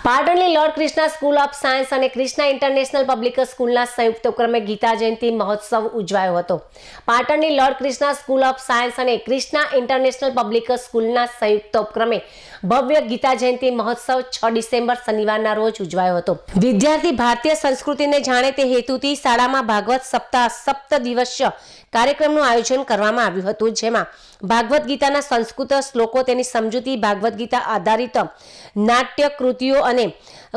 પાટણની lord Krishna school of science અને Krishna international public સ્કૂલના સંયુક્ત ઉપક્રમે ગીતા જયંતિ મહોત્સવ ઉજવાયો હતો। પાટણની lord Krishna school of science અને ક્રિષ્ના ઇન્ટરનેશનલ પબ્લિક સ્કૂલના સંયુક્ત ઉપક્રમે ભવ્ય ગીતા જયંતિ મહોત્સવ 6 ડિસેમ્બર શનિવારના રોજ ઉજવાયો હતો। વિદ્યાર્થી ભારતીય સંસ્કૃતિને જાણે તે હેતુથી શાળામાં ભાગવત સપ્તાહ સપ્તદિવસીય કાર્યક્રમનું આયોજન કરવામાં આવ્યું હતું, જેમાં ભાગવત ગીતાના સંસ્કૃત શ્લોકો, તેની સમજૂતી, ભાગવત ગીતા આધારિત નાટ્ય કૃતિઓ અને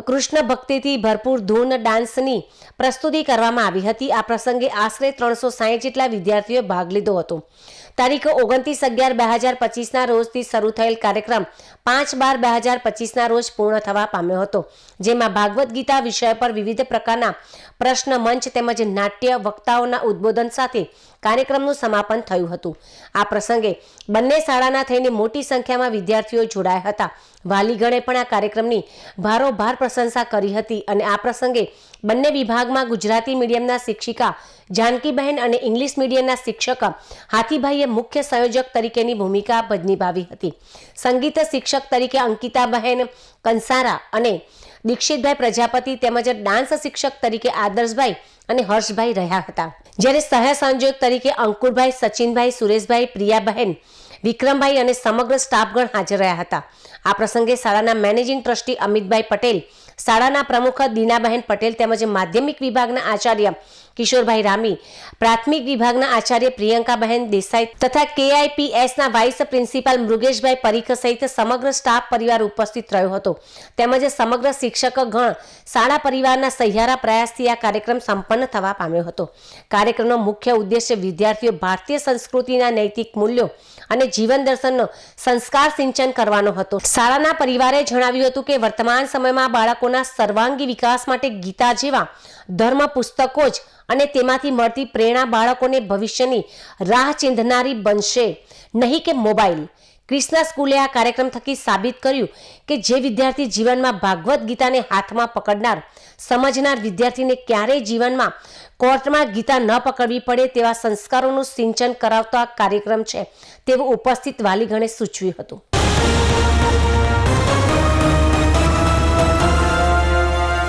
કૃષ્ણ ભક્તિથી ભરપૂર ધૂન ડાન્સની પ્રસ્તુતિ કરવામાં આવી હતી। આ પ્રસંગે આશરે 360 જેટલા વિદ્યાર્થીઓએ ભાગ લીધો હતો। તારીખ 29/11/2025ના રોજથી શરૂ થયેલ કાર્યક્રમ 5/12/2025ના રોજ પૂર્ણ થવા પામ્યો હતો, જેમાં ભાગવત ગીતા વિષય પર વિવિધ પ્રકારના પ્રશ્ન મંચ તેમજ નાટ્ય વક્તાઓના ઉદ્બોધન સાથે કાર્યક્રમનું સમાપન થયું હતું। આ પ્રસંગે બંને શાળાના થઈને મોટી સંખ્યામાં વિદ્યાર્થીઓ જોડાયા હતા। વાલીગણે પણ આ કાર્યક્રમની ભારોભાર પ્રશંસા કરી હતી અને આ પ્રસંગે બંને વિભાગમાં ગુજરાતી મીડિયમના શિક્ષિકા જાનકીબહેન અને ઇંગ્લિશ મીડિયમના શિક્ષક હાથીભાઈએ મુખ્ય સંયોજક તરીકેની ભૂમિકા નિભાવી હતી। સંગીત શિક્ષક તરીકે અંકિતાબહેન કંસારા અને દીક્ષિતભાઈ પ્રજાપતિ તેમજ ડાન્સ શિક્ષક તરીકે આદર્શભાઈ અને હર્ષભાઈ રહ્યા હતા, જ્યારે સહ સંયોજક તરીકે અંકુરભાઈ, સચિનભાઈ, સુરેશભાઈ, પ્રિયાબહેન, વિક્રમભાઈ અને સમગ્ર સ્ટાફગણ હાજર રહ્યા હતા। આ પ્રસંગે શાળાના મેનેજિંગ ટ્રસ્ટી અમિતભાઈ પટેલ, શાળાના પ્રમુખ દીનાબહેન પટેલ તેમજ માધ્યમિક વિભાગના આચાર્ય કિશોરભાઈ રામી, પ્રાથમિક વિભાગના આચાર્ય પ્રિયંકાબહેન દેસાઈ તથા KIPSના વાઇસ પ્રિન્સિપાલ મૃગેશભાઈ પરીખ સહિત સમગ્ર સ્ટાફ પરિવાર ઉપસ્થિત રહ્યો હતો, તેમજ સમગ્ર શિક્ષક ગણ શાળા પરિવારના સહિયારા પ્રયાસથી આ કાર્યક્રમ સંપન્ન થવા પામ્યો હતો। કાર્યક્રમનો મુખ્ય ઉદ્દેશ્ય વિદ્યાર્થીઓ ભારતીય સંસ્કૃતિના નૈતિક મૂલ્યો અને જીવન દર્શનનો સંસ્કાર સિંચન કરવાનો હતો। શાળાના પરિવારે જણાવ્યું હતું કે વર્તમાન સમયમાં બાળકોના સર્વાંગી વિકાસ માટે ગીતા જેવા ધર્મ પુસ્તકો જ અને તેમાંથી મળતી પ્રેરણા બાળકોને ભવિષ્યની રાહ ચીંધનારી બનશે, નહીં કે મોબાઈલ। ક્રિષ્ના સ્કૂલે આ કાર્યક્રમ થકી સાબિત કર્યું કે જે વિદ્યાર્થી જીવનમાં ભાગવત ગીતાને હાથમાં પકડનાર, સમજનાર વિદ્યાર્થીને ક્યારેય જીવનમાં કોર્ટમાં ગીતા ન પકડવી પડે તેવા સંસ્કારોનું સિંચન કરાવતો આ કાર્યક્રમ છે તેવું ઉપસ્થિત વાલીગણે સૂચવ્યું હતું।